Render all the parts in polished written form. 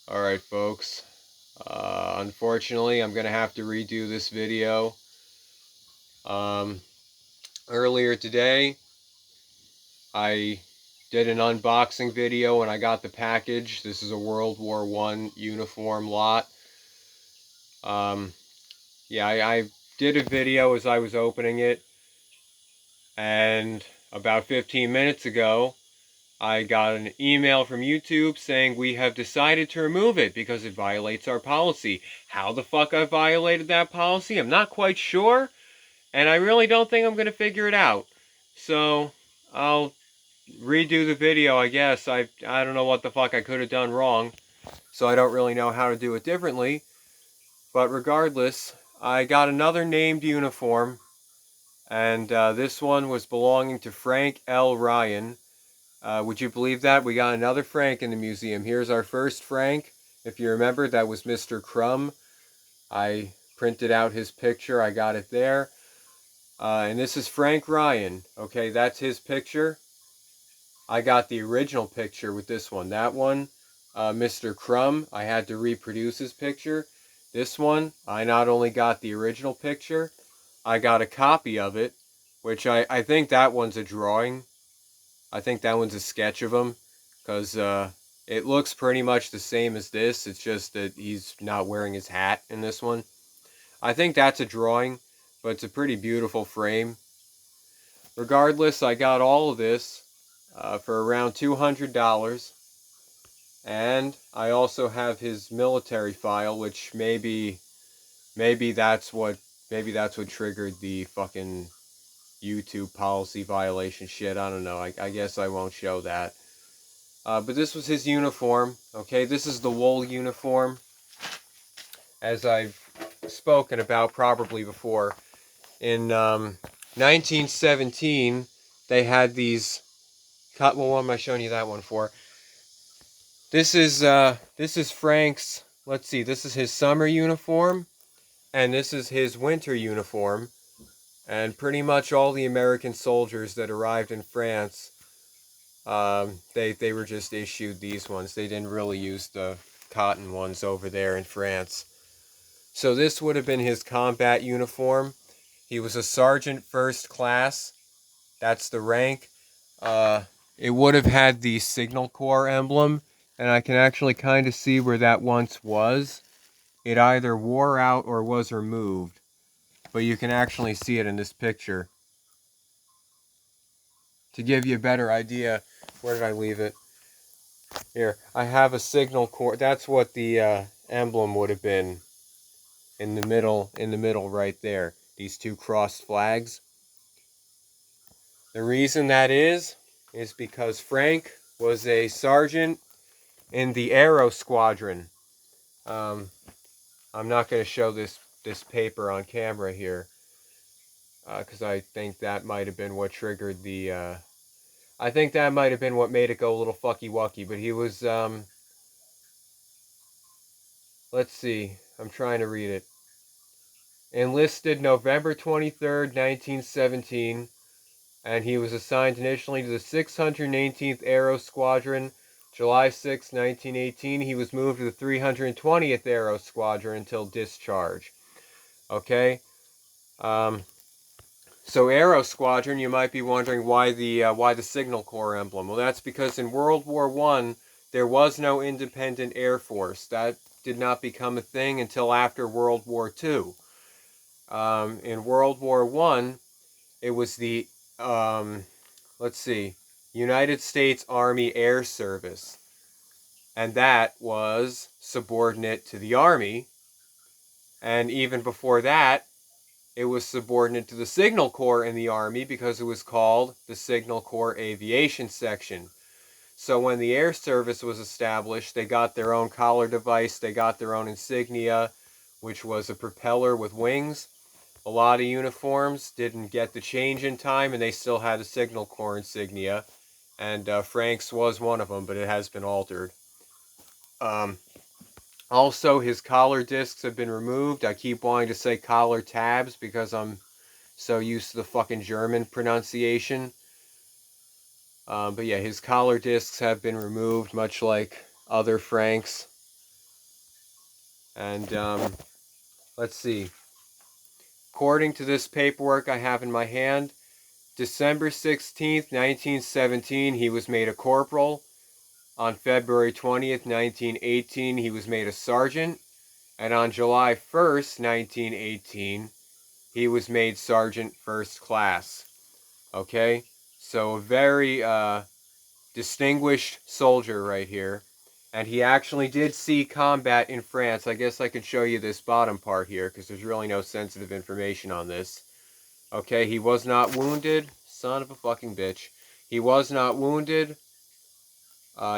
Alright folks, unfortunately I'm going to have to redo this video. Um, Earlier today I did an unboxing video and I got the package. This is a World War I uniform lot. Yeah, I did a video as I was opening it, and about 15 minutes ago I got an email from YouTube saying we have decided to remove it because it violates our policy. How the fuck I violated that policy, I'm not quite sure, and I really don't think I'm going to figure it out. So, I'll redo the video, I guess. I don't know what the fuck I could have done wrong, so I don't really know how to do it differently. But regardless, I got another named uniform, and this one was belonging to Frank L. Ryan. Would you believe that? We got another Frank in the museum. Here's our first Frank. If you remember, that was Mr. Crumb. I printed out his picture. I got it there. And this is Frank Ryan. Okay, that's his picture. I got the original picture with this one. That one, Mr. Crumb, I had to reproduce his picture. This one, I not only got the original picture, I got a copy of it, which I think that one's a drawing. I think that one's a sketch of him, because it looks pretty much the same as this. It's just that he's not wearing his hat in this one. I think that's a drawing, but it's a pretty beautiful frame. Regardless, I got all of this for around $200, and I also have his military file, which maybe that's what triggered the fucking YouTube policy violation shit. I don't know. I guess I won't show that. But this was his uniform. Okay, this is the wool uniform, as I've spoken about probably before. In 1917, they had these. Well, what am I showing you that one for? This is Frank's. Let's see. This is his summer uniform, and this is his winter uniform. And pretty much all the American soldiers that arrived in France, they were just issued these ones. They didn't really use the cotton ones over there in France. So this would have been his combat uniform. He was a sergeant first class. That's the rank. It would have had the Signal Corps emblem, and I can actually kind of see where that once was. It either wore out or was removed, but you can actually see it in this picture. To give you a better idea, where did I leave it? Here, I have a Signal Corps. That's what the emblem would have been in the middle right there. These two crossed flags. The reason that is because Frank was a sergeant in the Aero Squadron. I'm not going to show this paper on camera here, because I think that might have been what triggered the. I think that might have been what made it go a little fucky wucky. But he was. Let's see. I'm trying to read it. Enlisted November 23rd, 1917, and he was assigned initially to the 618th Aero Squadron. July 6, 1918, he was moved to the 320th Aero Squadron until discharge. Okay? So Aero Squadron, you might be wondering why the Signal Corps emblem. Well, that's because in World War I, there was no independent Air Force. That did not become a thing until after World War II. In World War I, it was the, let's see, United States Army Air Service. And that was subordinate to the Army. And even before that, it was subordinate to the Signal Corps in the Army because it was called the Signal Corps Aviation Section. So when the Air Service was established, they got their own collar device, they got their own insignia, which was a propeller with wings. A lot of uniforms didn't get the change in time, and they still had a Signal Corps insignia. And Frank's was one of them, but it has been altered. Also, his collar discs have been removed. I keep wanting to say collar tabs because I'm so used to the fucking German pronunciation. But yeah, his collar discs have been removed, much like other Franks. And let's see. According to this paperwork I have in my hand, December 16th, 1917, he was made a corporal. On February 20th, 1918, he was made a sergeant. And on July 1st, 1918, he was made sergeant first class. Okay? So a very distinguished soldier right here. And he actually did see combat in France. I guess I could show you this bottom part here because there's really no sensitive information on this. Okay, he was not wounded. Son of a fucking bitch. He was not wounded.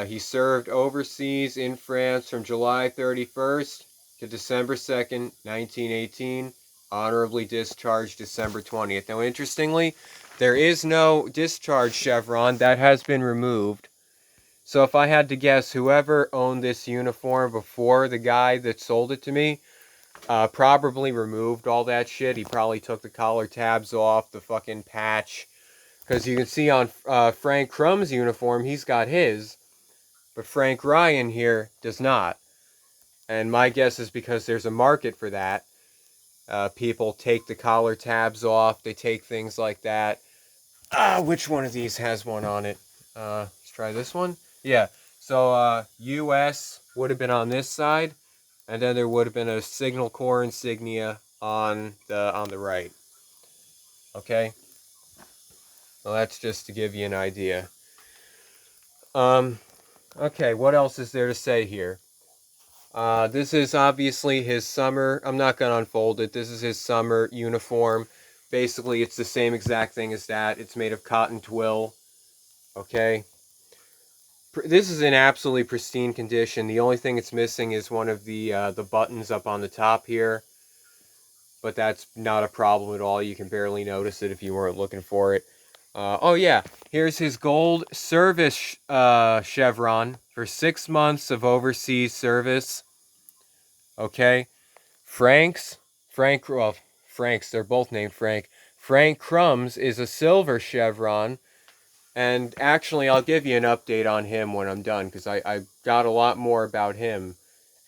He served overseas in France from July 31st to December 2nd, 1918. Honorably discharged December 20th. Now, interestingly, there is no discharge chevron. That has been removed. So if I had to guess, whoever owned this uniform before the guy that sold it to me probably removed all that shit. He probably took the collar tabs off, the fucking patch. Because you can see on Frank Crumb's uniform, he's got his. But Frank Ryan here does not. And my guess is because there's a market for that. People take the collar tabs off. They take things like that. Which one of these has one on it? Let's try this one. Yeah. So US would have been on this side. And then there would have been a Signal Corps insignia on the right. Okay? Well, that's just to give you an idea. Okay, what else is there to say here? This is obviously his summer. I'm not going to unfold it. This is his summer uniform. Basically, it's the same exact thing as that. It's made of cotton twill. Okay? This is in absolutely pristine condition. The only thing it's missing is one of the buttons up on the top here. But that's not a problem at all. You can barely notice it if you weren't looking for it. Oh yeah, here's his gold service chevron for 6 months of overseas service. Okay, Frank's, they're both named Frank. Frank Crumb's is a silver chevron. And actually, I'll give you an update on him when I'm done, because I got a lot more about him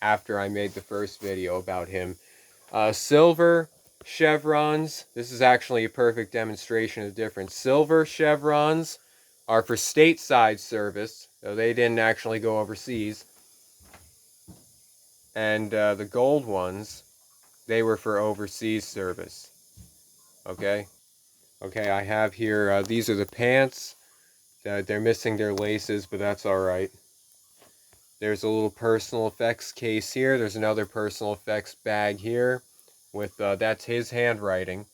after I made the first video about him. Silver chevrons, this is actually a perfect demonstration of the difference. Silver chevrons are for stateside service, so they didn't actually go overseas. And the gold ones, they were for overseas service. Okay? Okay, I have here, these are the pants. They're missing their laces, but that's alright. There's a little personal effects case here. There's another personal effects bag here. With that's his handwriting.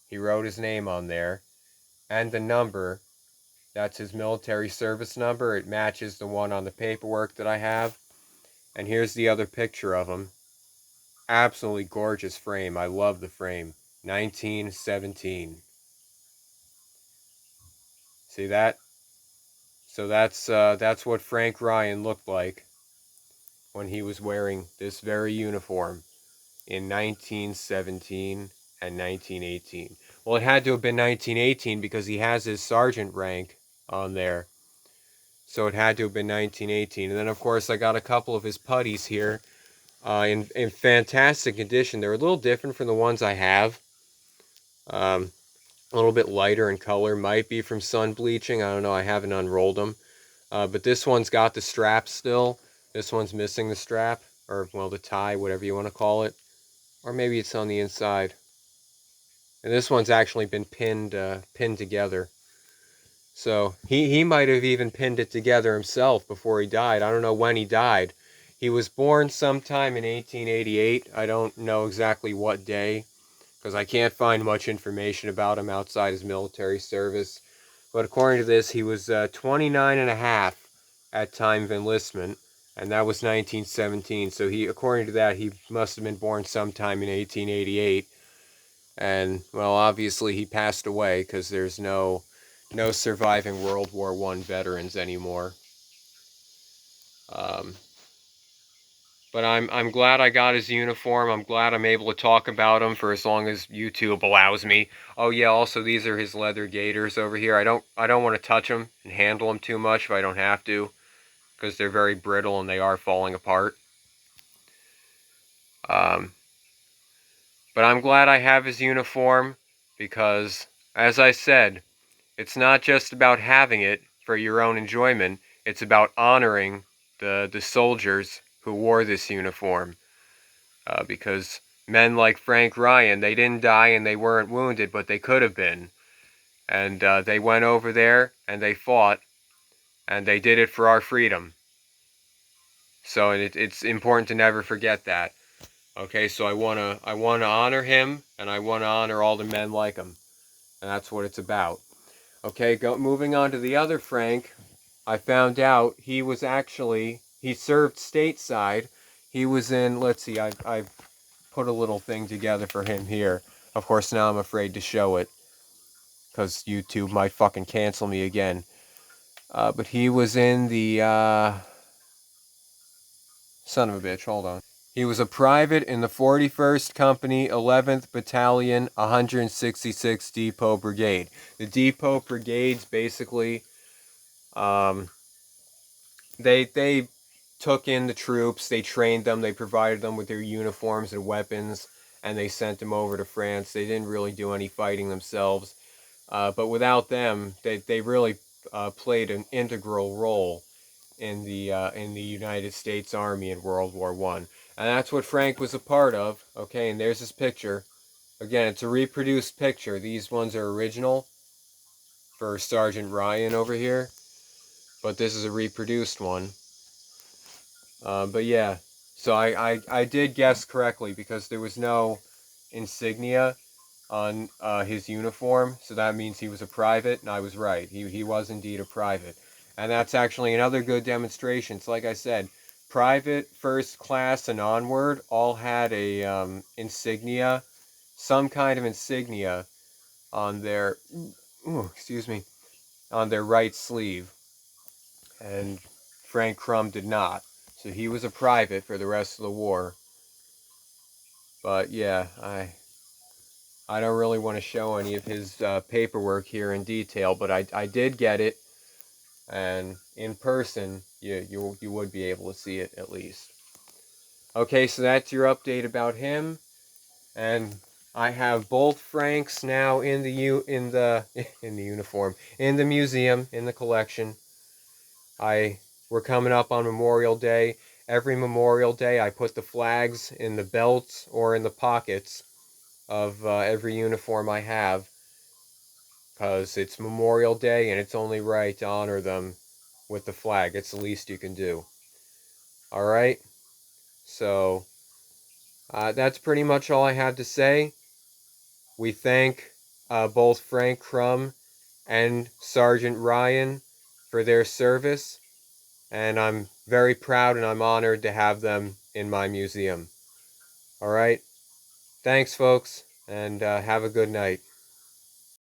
He wrote his name on there. And the number. That's his military service number. It matches the one on the paperwork that I have. And here's the other picture of him. Absolutely gorgeous frame. I love the frame. 1917. See that? So that's what Frank Ryan looked like when he was wearing this very uniform in 1917 and 1918. Well, it had to have been 1918 because he has his sergeant rank on there. So it had to have been 1918. And then, of course, I got a couple of his putties here in fantastic condition. They're a little different from the ones I have. A little bit lighter in color. Might be from sun bleaching. I don't know. I haven't unrolled them. But this one's got the strap still. This one's missing the strap. Or, well, the tie, whatever you want to call it. Or maybe it's on the inside. And this one's actually been pinned together. So he might have even pinned it together himself before he died. I don't know when he died. He was born sometime in 1888. I don't know exactly what day, because I can't find much information about him outside his military service. But according to this, he was 29 and a half at time of enlistment, and that was 1917. So according to that, he must have been born sometime in 1888. And, well, obviously he passed away because there's no surviving World War I veterans anymore. But I'm glad I got his uniform. I'm glad I'm able to talk about him for as long as YouTube allows me. Oh yeah, also these are his leather gaiters over here. I don't want to touch them and handle them too much if I don't have to, because they're very brittle and they are falling apart. Um, but I'm glad I have his uniform because, as I said, it's not just about having it for your own enjoyment. It's about honoring the soldiers who wore this uniform. Because men like Frank Ryan, they didn't die and they weren't wounded, but they could have been. And they went over there and they fought, and they did it for our freedom. So it's important to never forget that. Okay, so I wanna honor him, and I wanna honor all the men like him, and that's what it's about. Okay, moving on to the other Frank. I found out he served stateside. He was in, let's see, I put a little thing together for him here. Of course, now I'm afraid to show it because YouTube might fucking cancel me again. But he was in the, son of a bitch, hold on. He was a private in the 41st Company, 11th Battalion, 166th Depot Brigade. The Depot Brigades basically, um, they took in the troops, they trained them, they provided them with their uniforms and weapons, and they sent them over to France. They didn't really do any fighting themselves. But without them, they really played an integral role in the United States Army in World War One, and that's what Frank was a part of. Okay, and there's his picture. Again, it's a reproduced picture. These ones are original for Sergeant Ryan over here, but this is a reproduced one. But yeah, so I did guess correctly because there was no insignia on his uniform, so that means he was a private, and I was right. He was indeed a private. And that's actually another good demonstration. So like I said, private, first class, and onward all had a insignia, some kind of insignia on their, excuse me, on their right sleeve. And Frank Crum did not. So he was a private for the rest of the war. But yeah, I don't really want to show any of his paperwork here in detail, but I did get it, and in person, you would be able to see it at least. Okay, so that's your update about him, and I have both Franks now in the in the uniform, in the museum, in the collection. We're coming up on Memorial Day. Every Memorial Day, I put the flags in the belts or in the pockets of every uniform I have, because it's Memorial Day and it's only right to honor them with the flag. It's the least you can do. Alright? So, that's pretty much all I had to say. We thank both Frank Crum and Sergeant Ryan for their service, and I'm very proud and I'm honored to have them in my museum. Alright? Thanks, folks, and have a good night.